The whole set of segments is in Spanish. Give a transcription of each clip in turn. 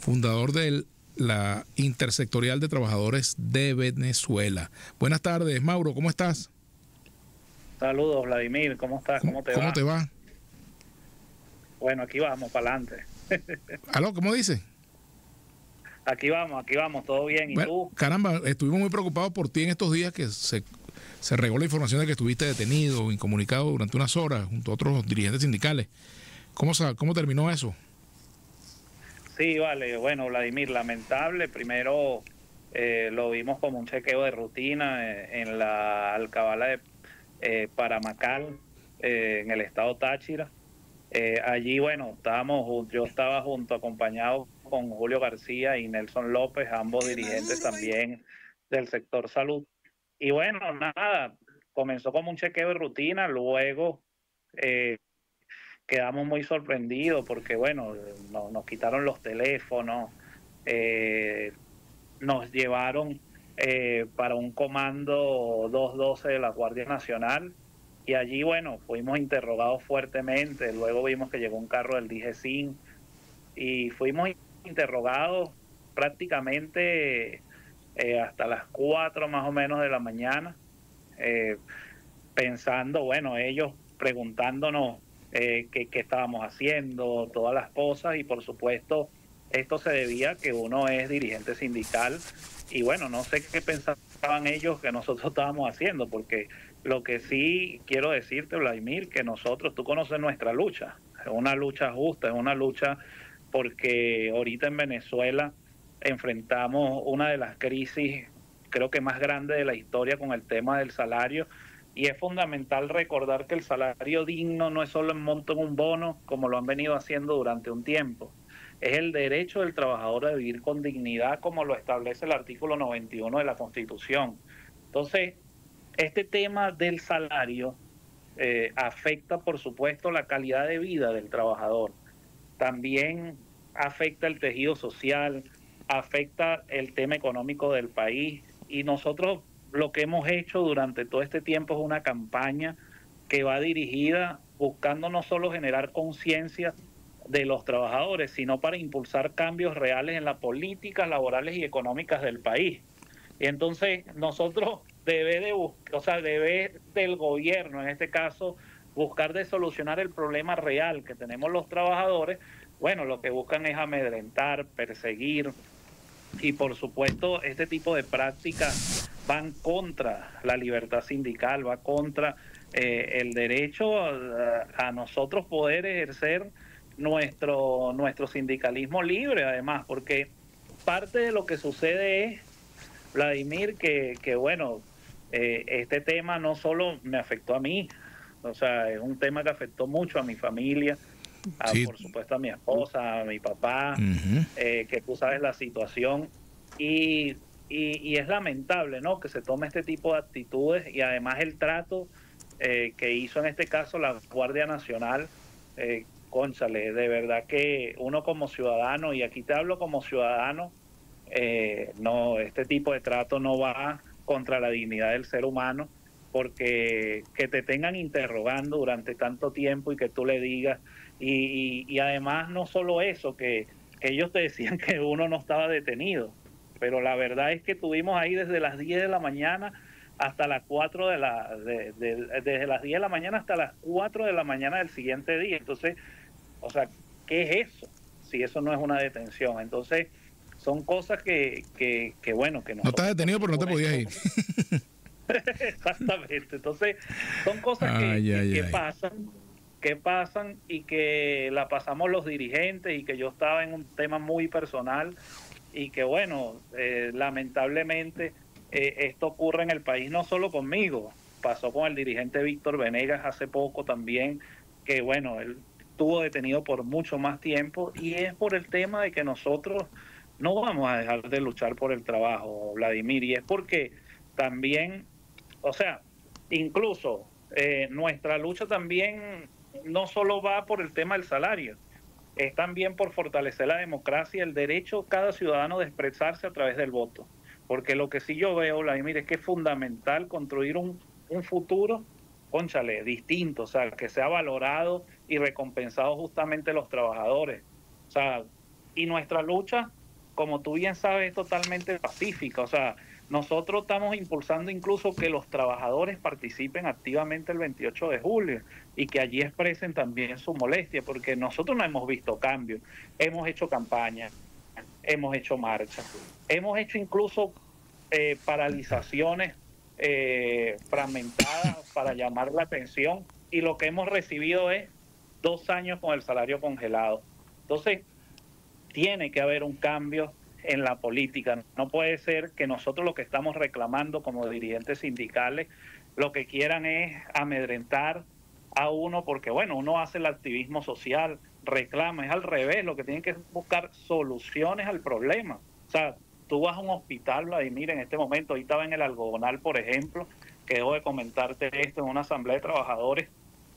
fundador de la Intersectorial de Trabajadores de Venezuela. Buenas tardes, Mauro, ¿cómo estás? Saludos, Vladimir, ¿cómo estás? ¿Cómo te va? Bueno, aquí vamos, para adelante. ¿Aló? ¿Cómo dice? Aquí vamos, todo bien. ¿Y bueno, tú? Caramba, estuvimos muy preocupados por ti en estos días que se regó la información de que estuviste detenido, incomunicado durante unas horas junto a otros dirigentes sindicales. ¿Cómo terminó eso? Sí, vale. Bueno, Vladimir, lamentable. Primero lo vimos como un chequeo de rutina en la alcabala de Paramacal, en el estado Táchira. Allí, bueno, yo estaba acompañado con Julio García y Nelson López, ambos dirigentes también del sector salud. Y bueno, nada, comenzó como un chequeo de rutina, luego quedamos muy sorprendidos porque, bueno, nos quitaron los teléfonos, eh, nos llevaron para un comando 212 de la Guardia Nacional y allí, bueno, fuimos interrogados fuertemente, luego vimos que llegó un carro del DGCIN y fuimos interrogados prácticamente hasta las 4 más o menos de la mañana, pensando, bueno, ellos preguntándonos qué estábamos haciendo, todas las cosas, y por supuesto esto se debía a que uno es dirigente sindical y bueno, no sé qué pensaban ellos que nosotros estábamos haciendo, porque lo que sí quiero decirte, Vladimir, que tú conoces nuestra lucha, es una lucha justa, es una lucha porque ahorita en Venezuela enfrentamos una de las crisis creo que más grandes de la historia con el tema del salario. Y es fundamental recordar que el salario digno no es solo en monto en un bono, como lo han venido haciendo durante un tiempo. Es el derecho del trabajador a vivir con dignidad, como lo establece el artículo 91 de la Constitución. Entonces, este tema del salario afecta, por supuesto, la calidad de vida del trabajador. También afecta el tejido social, afecta el tema económico del país. Y nosotros lo que hemos hecho durante todo este tiempo es una campaña que va dirigida buscando no solo generar conciencia de los trabajadores, sino para impulsar cambios reales en las políticas laborales y económicas del país. Y entonces nosotros debe del gobierno, en este caso, buscar de solucionar el problema real que tenemos los trabajadores. Bueno, lo que buscan es amedrentar, perseguir, y por supuesto este tipo de prácticas van contra la libertad sindical, va contra el derecho a nosotros poder ejercer nuestro sindicalismo libre, además, porque parte de lo que sucede es, Vladimir, que bueno, este tema no solo me afectó a mí, o sea, es un tema que afectó mucho a mi familia, Sí. por supuesto a mi esposa, a mi papá, Uh-huh. que tú sabes la situación, y es lamentable, ¿no?, que se tome este tipo de actitudes y además el trato que hizo en este caso la Guardia Nacional. Cónchale, de verdad que uno como ciudadano, y aquí te hablo como ciudadano, no, este tipo de trato no va contra la dignidad del ser humano, porque que te tengan interrogando durante tanto tiempo y que tú le digas, y además no solo eso, que ellos te decían que uno no estaba detenido, pero la verdad es que estuvimos ahí desde las 10 de la mañana hasta las 4 desde las 10 de la mañana hasta las 4 de la mañana del siguiente día. Entonces, o sea, ¿qué es eso? Si eso no es una detención. Entonces, son cosas que bueno, que No nosotros... estás detenido, pero no te podías ir. Exactamente. Entonces, son cosas que pasan y que la pasamos los dirigentes, y que yo estaba en un tema muy personal y que bueno, lamentablemente esto ocurre en el país no solo conmigo, pasó con el dirigente Víctor Venegas hace poco también, que bueno, él estuvo detenido por mucho más tiempo, y es por el tema de que nosotros no vamos a dejar de luchar por el trabajo, Vladimir, y es porque también, o sea, incluso nuestra lucha también no solo va por el tema del salario, es también por fortalecer la democracia, el derecho de cada ciudadano de expresarse a través del voto. Porque lo que sí yo veo, Vladimir, es que es fundamental construir un futuro, cónchale, distinto, o sea, que sea valorado y recompensado justamente los trabajadores. O sea, y nuestra lucha, como tú bien sabes, es totalmente pacífica. O sea, nosotros estamos impulsando incluso que los trabajadores participen activamente el 28 de julio y que allí expresen también su molestia, porque nosotros no hemos visto cambios. Hemos hecho campaña, hemos hecho marchas, hemos hecho incluso paralizaciones fragmentadas para llamar la atención, y lo que hemos recibido es 2 años con el salario congelado. Entonces, tiene que haber un cambio en la política. No puede ser que nosotros lo que estamos reclamando como dirigentes sindicales, lo que quieran es amedrentar a uno, porque bueno, uno hace el activismo social, reclama, es al revés, lo que tienen que buscar soluciones al problema. O sea, tú vas a un hospital, Vladimir, en este momento, ahí estaba en el Algodonal, por ejemplo, que debo de comentarte esto, en una asamblea de trabajadores,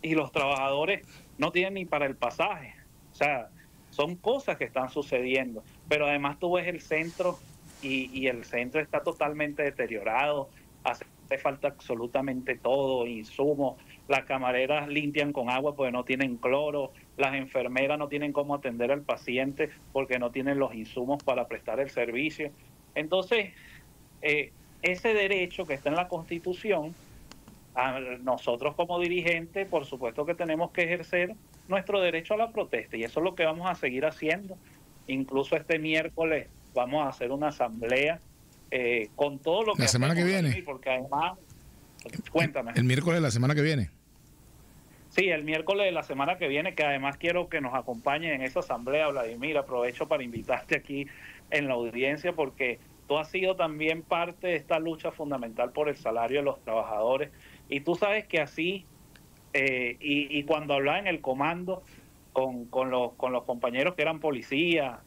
y los trabajadores no tienen ni para el pasaje. O sea, son cosas que están sucediendo, pero además tú ves el centro y el centro está totalmente deteriorado, hace falta absolutamente todo, insumos, las camareras limpian con agua porque no tienen cloro, las enfermeras no tienen cómo atender al paciente porque no tienen los insumos para prestar el servicio. Entonces, ese derecho que está en la Constitución, a nosotros como dirigentes, por supuesto que tenemos que ejercer nuestro derecho a la protesta, y eso es lo que vamos a seguir haciendo. Incluso este miércoles vamos a hacer una asamblea con todo lo que la semana que viene, porque además, cuéntame. El miércoles de la semana que viene. Sí, el miércoles de la semana que viene, que además quiero que nos acompañen en esa asamblea, Vladimir. Aprovecho para invitarte aquí en la audiencia, porque tú has sido también parte de esta lucha fundamental por el salario de los trabajadores, y tú sabes que así, y cuando hablaba en el comando con los compañeros que eran policías,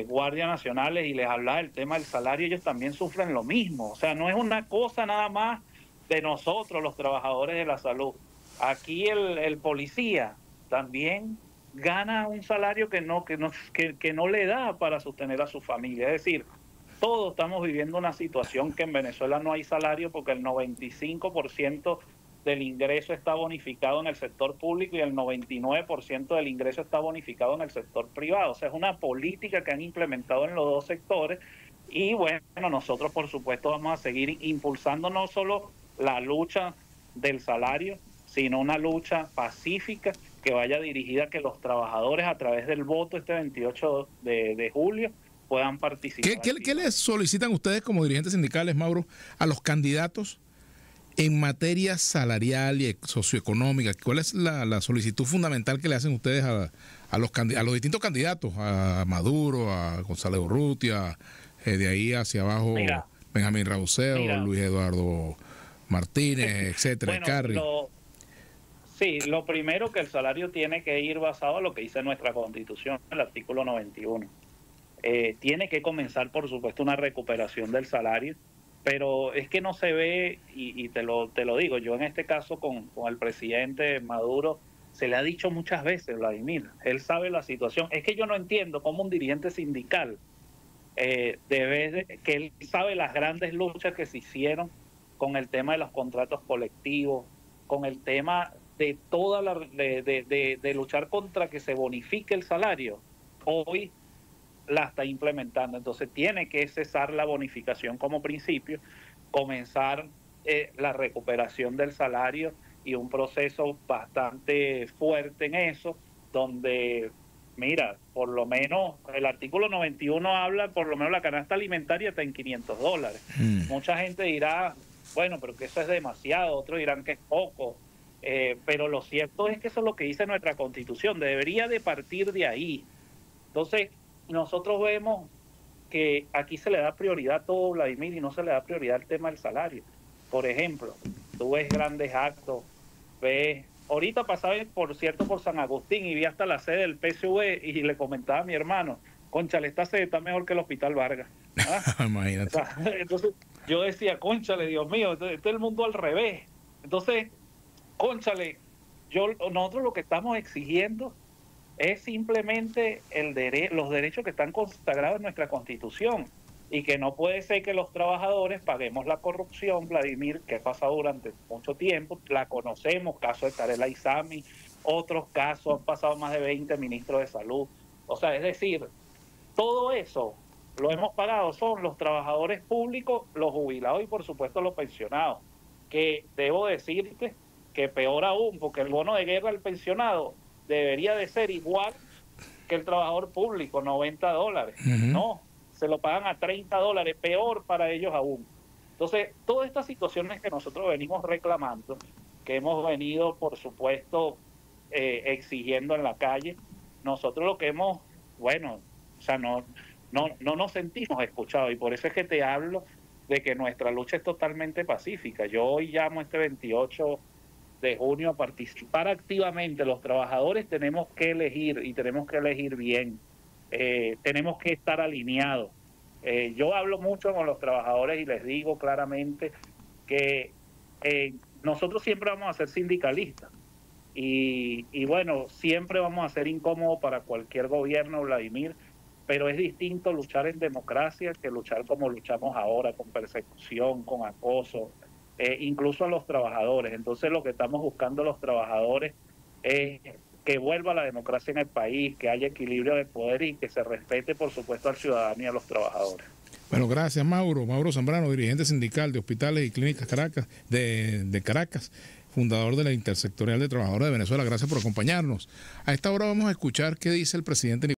guardias nacionales, y les hablaba del tema del salario, ellos también sufren lo mismo. O sea, no es una cosa nada más de nosotros, los trabajadores de la salud. Aquí el policía también gana un salario que no le da para sostener a su familia. Es decir, todos estamos viviendo una situación que en Venezuela no hay salario, porque el 95% del ingreso está bonificado en el sector público y el 99% del ingreso está bonificado en el sector privado. O sea, es una política que han implementado en los dos sectores, y bueno, nosotros por supuesto vamos a seguir impulsando no solo la lucha del salario, sino una lucha pacífica que vaya dirigida a que los trabajadores, a través del voto este 28 de julio, puedan participar. ¿Qué les solicitan ustedes como dirigentes sindicales, Mauro, a los candidatos en materia salarial y socioeconómica? ¿Cuál es la solicitud fundamental que le hacen ustedes a los distintos candidatos? A Maduro, a González Urrutia, de ahí hacia abajo, mira, Benjamín Rauseo, Luis Eduardo Martínez, etcétera, bueno, Carri. Sí, lo primero, que el salario tiene que ir basado en lo que dice nuestra Constitución, el artículo 91. Tiene que comenzar, por supuesto, una recuperación del salario, pero es que no se ve, y te lo digo, yo en este caso con el presidente Maduro, se le ha dicho muchas veces, Vladimir, él sabe la situación. Es que yo no entiendo cómo un dirigente sindical, que él sabe las grandes luchas que se hicieron con el tema de los contratos colectivos, con el tema de toda de luchar contra que se bonifique el salario, hoy la está implementando. Entonces tiene que cesar la bonificación como principio, comenzar la recuperación del salario, y un proceso bastante fuerte en eso, donde, mira, por lo menos el artículo 91 habla, por lo menos la canasta alimentaria está en $500. Mucha gente dirá, bueno, pero que eso es demasiado, otros dirán que es poco, pero lo cierto es que eso es lo que dice nuestra Constitución, debería de partir de ahí. Entonces, nosotros vemos que aquí se le da prioridad a todo, Vladimir, y no se le da prioridad al tema del salario. Por ejemplo, tú ves grandes actos, ves... Ahorita pasaba, por cierto, por San Agustín y vi hasta la sede del PSV, y le comentaba a mi hermano, cónchale, esta sede está mejor que el Hospital Vargas. ¿Ah? Imagínate. O sea, entonces yo decía, cónchale, Dios mío, este es el mundo al revés. Entonces, cónchale, nosotros lo que estamos exigiendo es simplemente los derechos que están consagrados en nuestra Constitución, y que no puede ser que los trabajadores paguemos la corrupción, Vladimir, que ha pasado durante mucho tiempo. La conocemos, caso de Karela Isami, otros casos, han pasado más de 20 ministros de salud. O sea, es decir, todo eso lo hemos pagado, son los trabajadores públicos, los jubilados y por supuesto los pensionados, que debo decirte que peor aún, porque el bono de guerra del pensionado debería de ser igual que el trabajador público, $90. No, se lo pagan a $30, peor para ellos aún. Entonces, todas estas situaciones que nosotros venimos reclamando, que hemos venido, por supuesto, exigiendo en la calle, nosotros lo que hemos, bueno, o sea, no nos sentimos escuchados, y por eso es que te hablo de que nuestra lucha es totalmente pacífica. Yo hoy llamo este 28 de junio a participar activamente. Los trabajadores tenemos que elegir, y tenemos que elegir bien. Tenemos que estar alineados. Yo hablo mucho con los trabajadores y les digo claramente que nosotros siempre vamos a ser sindicalistas. Y bueno, siempre vamos a ser incómodos para cualquier gobierno, Vladimir, pero es distinto luchar en democracia que luchar como luchamos ahora, con persecución, con acoso, incluso a los trabajadores. Entonces lo que estamos buscando los trabajadores es que vuelva la democracia en el país, que haya equilibrio de poder y que se respete, por supuesto, al ciudadano y a los trabajadores. Bueno, gracias, Mauro. Mauro Zambrano, dirigente sindical de Hospitales y Clínicas Caracas, de Caracas, fundador de la Intersectorial de Trabajadores de Venezuela. Gracias por acompañarnos. A esta hora vamos a escuchar qué dice el presidente